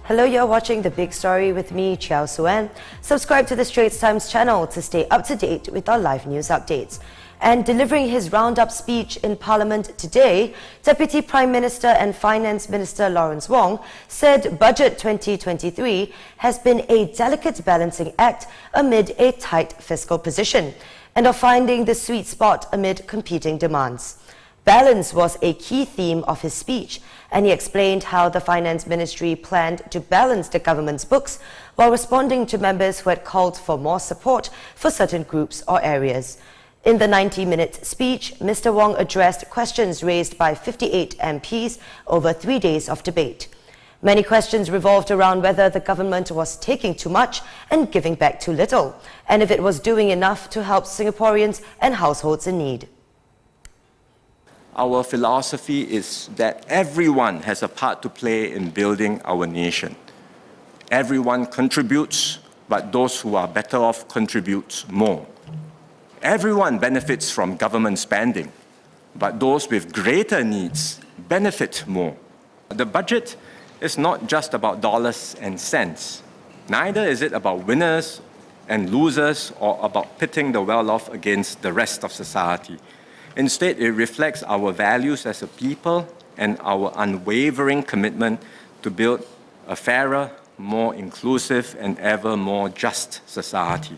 Hello, you're watching The Big Story with me, Chiao Suen. Subscribe to the Straits Times channel to stay up to date with our live news updates. And delivering his roundup speech in Parliament today, Deputy Prime Minister and Finance Minister Lawrence Wong said Budget 2023 has been a delicate balancing act amid a tight fiscal position and of finding the sweet spot amid competing demands. Balance was a key theme of his speech, and he explained how the Finance Ministry planned to balance the government's books while responding to members who had called for more support for certain groups or areas. In the 90-minute speech, Mr. Wong addressed questions raised by 58 MPs over 3 days of debate. Many questions revolved around whether the government was taking too much and giving back too little, and if it was doing enough to help Singaporeans and households in need. Our philosophy is that everyone has a part to play in building our nation. Everyone contributes, but those who are better off contribute more. Everyone benefits from government spending, but those with greater needs benefit more. The budget is not just about dollars and cents. Neither is it about winners and losers or about pitting the well-off against the rest of society. Instead, it reflects our values as a people and our unwavering commitment to build a fairer, more inclusive and ever more just society.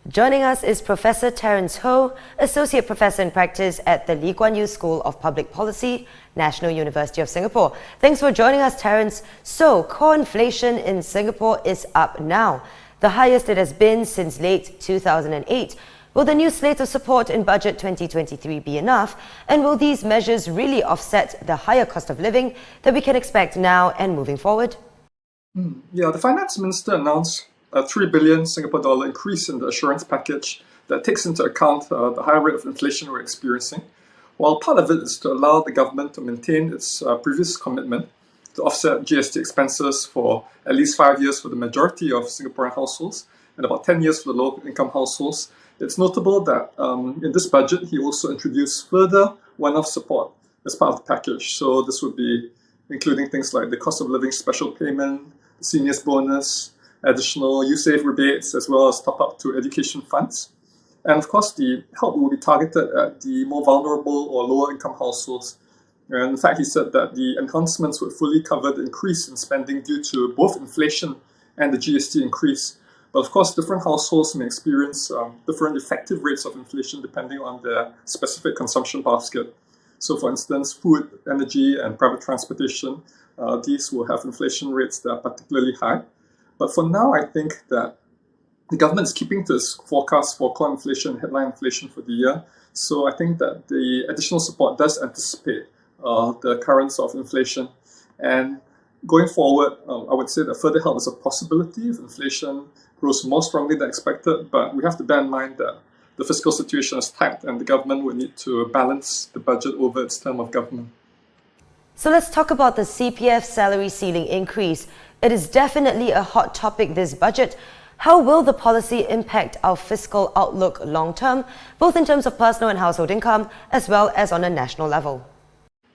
Joining us is Professor Terence Ho, Associate Professor in Practice at the Lee Kuan Yew School of Public Policy, National University of Singapore. Thanks for joining us, Terence. So, core inflation in Singapore is up now, the highest it has been since late 2008. Will the new slate of support in Budget 2023 be enough? And will these measures really offset the higher cost of living that we can expect now and moving forward? Yeah, the Finance Minister announced a 3 billion Singapore dollar increase in the assurance package that takes into account the higher rate of inflation we're experiencing. While part of it is to allow the government to maintain its previous commitment to offset GST expenses for at least 5 years for the majority of Singaporean households and about 10 years for the low-income households. It's notable that in this budget, he also introduced further one-off support as part of the package. So this would be including things like the cost of living special payment, the seniors bonus, additional YouSave rebates, as well as top-up to education funds. And of course, the help will be targeted at the more vulnerable or lower-income households. And in fact, he said that the enhancements would fully cover the increase in spending due to both inflation and the GST increase. But of course, different households may experience different effective rates of inflation depending on their specific consumption basket. So for instance, food, energy, and private transportation, these will have inflation rates that are particularly high. But for now, I think that the government is keeping to its forecast for core inflation and headline inflation for the year. So I think that the additional support does anticipate the currents of inflation. And going forward, I would say that further help is a possibility if inflation grows more strongly than expected, but we have to bear in mind that the fiscal situation is tight and the government will need to balance the budget over its term of government. So let's talk about the CPF salary ceiling increase. It is definitely a hot topic this budget. How will the policy impact our fiscal outlook long term, both in terms of personal and household income, as well as on a national level?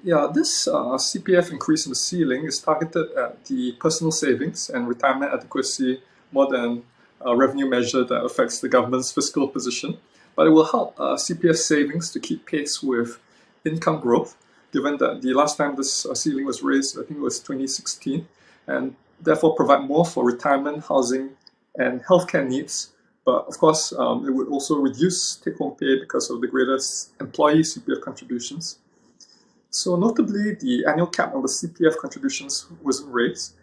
Yeah, this CPF increase in the ceiling is targeted at the personal savings and retirement adequacy more than a revenue measure that affects the government's fiscal position. But it will help CPF savings to keep pace with income growth, given that the last time this ceiling was raised, I think it was 2016, and therefore provide more for retirement, housing, and healthcare needs. But of course, it would also reduce take-home pay because of the greater employee CPF contributions. So notably, the annual cap on the CPF contributions wasn't raised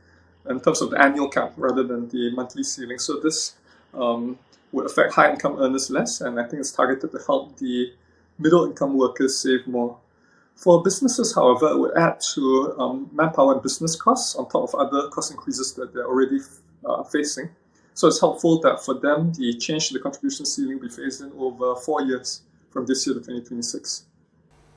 in terms of the annual cap rather than the monthly ceiling. So this would affect high-income earners less, and I think it's targeted to help the middle-income workers save more. For businesses, however, it would add to manpower and business costs on top of other cost increases that they're already facing. So it's helpful that for them, the change to the contribution ceiling will be phased in over 4 years from this year to 2026.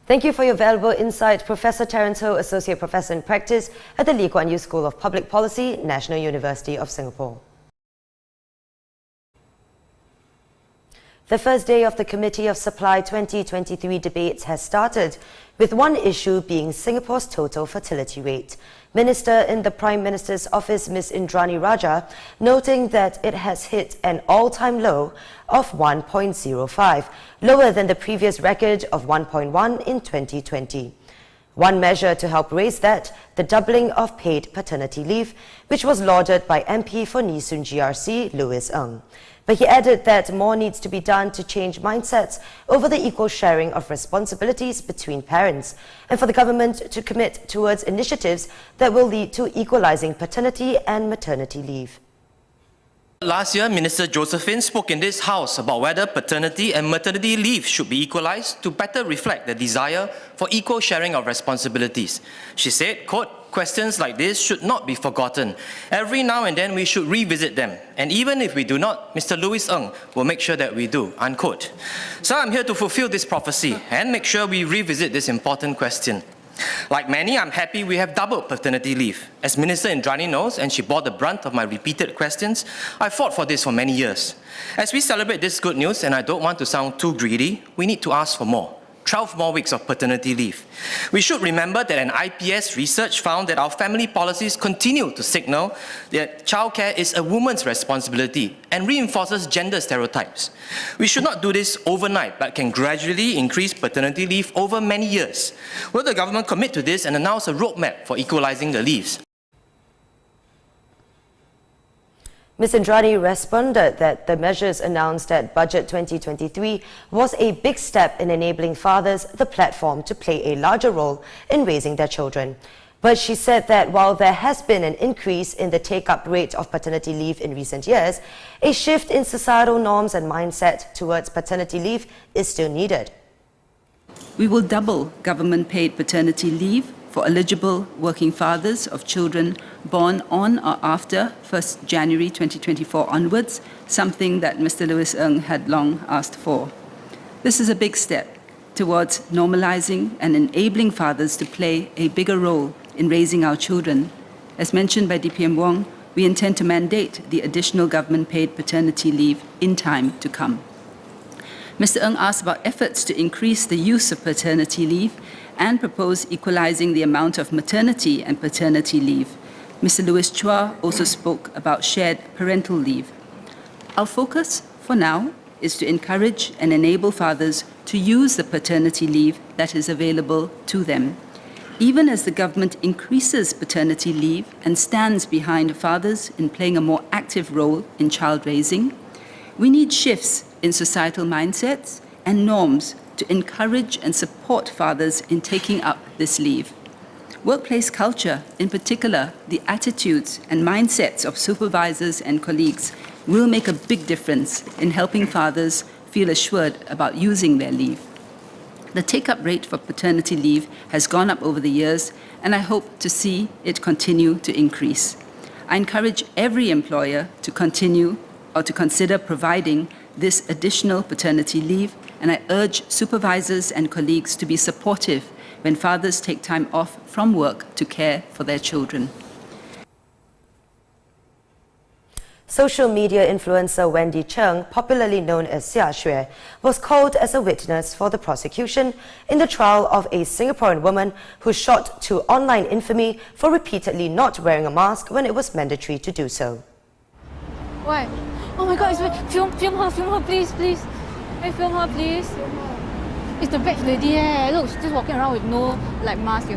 Thank you for your valuable insight, Professor Terence Ho, Associate Professor in Practice at the Lee Kuan Yew School of Public Policy, National University of Singapore. The first day of the Committee of Supply 2023 debates has started. with one issue being Singapore's total fertility rate. Minister in the Prime Minister's office, Ms. Indranie Raja, noting that it has hit an all-time low of 1.05, lower than the previous record of 1.1 in 2020. One measure to help raise that, the doubling of paid paternity leave, which was lauded by MP for Nee Soon GRC, Louis Ng. But he added that more needs to be done to change mindsets over the equal sharing of responsibilities between parents, and for the government to commit towards initiatives that will lead to equalising paternity and maternity leave. Last year, Minister Josephine spoke in this House about whether paternity and maternity leave should be equalised to better reflect the desire for equal sharing of responsibilities. She said, quote, "Questions like this should not be forgotten. Every now and then we should revisit them. And even if we do not, Mr. Louis Ng will make sure that we do," unquote. So I'm here to fulfill this prophecy and make sure we revisit this important question. Like many, I'm happy we have doubled paternity leave. As Minister Indranie knows, and she bore the brunt of my repeated questions, I fought for this for many years. As we celebrate this good news, and I don't want to sound too greedy, we need to ask for more. 12 more weeks of paternity leave. We should remember that an IPS research found that our family policies continue to signal that childcare is a woman's responsibility and reinforces gender stereotypes. We should not do this overnight, but can gradually increase paternity leave over many years. Will the government commit to this and announce a roadmap for equalising the leaves? Ms. Indranie responded that the measures announced at Budget 2023 was a big step in enabling fathers the platform to play a larger role in raising their children. But she said that while there has been an increase in the take-up rate of paternity leave in recent years, a shift in societal norms and mindset towards paternity leave is still needed. We will double government-paid paternity leave for eligible working fathers of children born on or after 1st January 2024 onwards, something that Mr. Louis Ng had long asked for. This is a big step towards normalizing and enabling fathers to play a bigger role in raising our children. As mentioned by DPM Wong, we intend to mandate the additional government-paid paternity leave in time to come. Mr. Ng asked about efforts to increase the use of paternity leave and propose equalising the amount of maternity and paternity leave. Mr. Louis Chua also spoke about shared parental leave. Our focus, for now, is to encourage and enable fathers to use the paternity leave that is available to them. Even as the government increases paternity leave and stands behind fathers in playing a more active role in child raising, we need shifts in societal mindsets and norms to encourage and support fathers in taking up this leave. Workplace culture, in particular, the attitudes and mindsets of supervisors and colleagues, will make a big difference in helping fathers feel assured about using their leave. The take-up rate for paternity leave has gone up over the years, and I hope to see it continue to increase. I encourage every employer to continue or to consider providing this additional paternity leave, and I urge supervisors and colleagues to be supportive when fathers take time off from work to care for their children. Social media influencer Wendy Cheng, popularly known as Xia Xue, was called as a witness for the prosecution in the trial of a Singaporean woman who shot to online infamy for repeatedly not wearing a mask when it was mandatory to do so. Why? Oh my God, film her, please. Hey, film her, please. It's the badge lady, Look, she's just walking around with no, mask,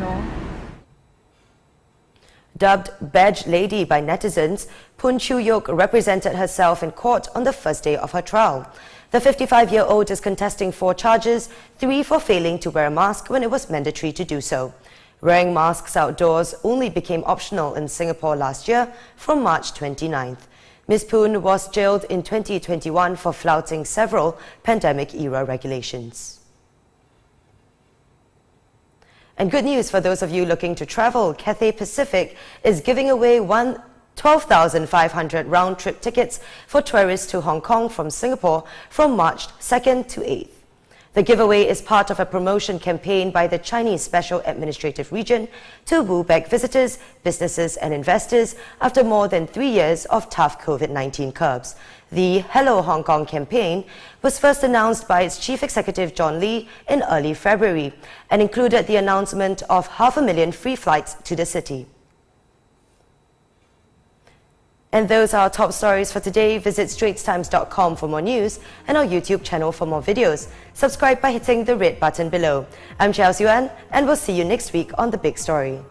Dubbed Badge Lady by netizens, Poon Chew Yok represented herself in court on the first day of her trial. The 55-year-old is contesting 4 charges, 3 for failing to wear a mask when it was mandatory to do so. Wearing masks outdoors only became optional in Singapore last year from March 29th. Ms. Poon was jailed in 2021 for flouting several pandemic-era regulations. And good news for those of you looking to travel. Cathay Pacific is giving away 12,500 round-trip tickets for tourists to Hong Kong from Singapore from March 2nd to 8th. The giveaway is part of a promotion campaign by the Chinese Special Administrative Region to woo back visitors, businesses and investors after more than 3 years of tough COVID-19 curbs. The Hello Hong Kong campaign was first announced by its Chief Executive John Lee in early February and included the announcement of 500,000 free flights to the city. And those are our top stories for today. Visit straitstimes.com for more news and our YouTube channel for more videos. Subscribe by hitting the red button below. I'm Chao Siu-An, and we'll see you next week on The Big Story.